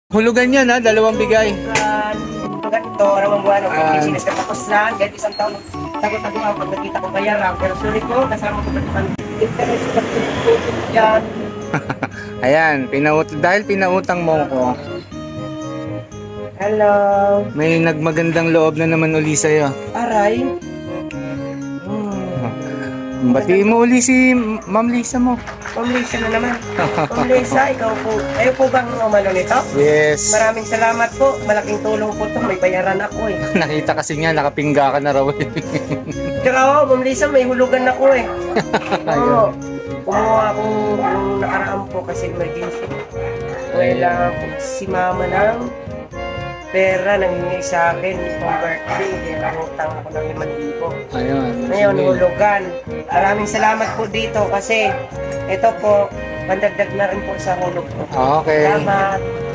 Hulugan yan ha, dalawang bigay. Hulugan ito, aramang buwan ako. Isinis ka tapos na, kahit isang taon, tagot-tagot ako pag nakita ko bayaran. Pero sorry ko, kasama ko pa internet sa yan. Ayan, dahil pinautang mo ko, Hello. may nagmagandang loob na naman uli sa'yo. Aray. Batiin mo uli si Ma'am Lisa mo. Ma'am Lisa na naman. Ma'am Lisa, ikaw po. Ayaw po bang umano nito? Yes. Maraming salamat po. Malaking tulong po ito. May bayaran ako eh. Nakita kasi niya, nakapingga ka na raw. Tsaka Ma'am Lisa, may hulugan ako eh. Oo. Kumuha akong nung nakaraan po kasi emergency. Kailangan po si Mama ng pera nangingi sa akin pang birthday. Kaya nangutang ako ng 5,000. Ayun. Ngayon, sige. hulugan. Maraming salamat po dito kasi ito po, pandagdag na rin po sa hulog ko. Okay. Salamat.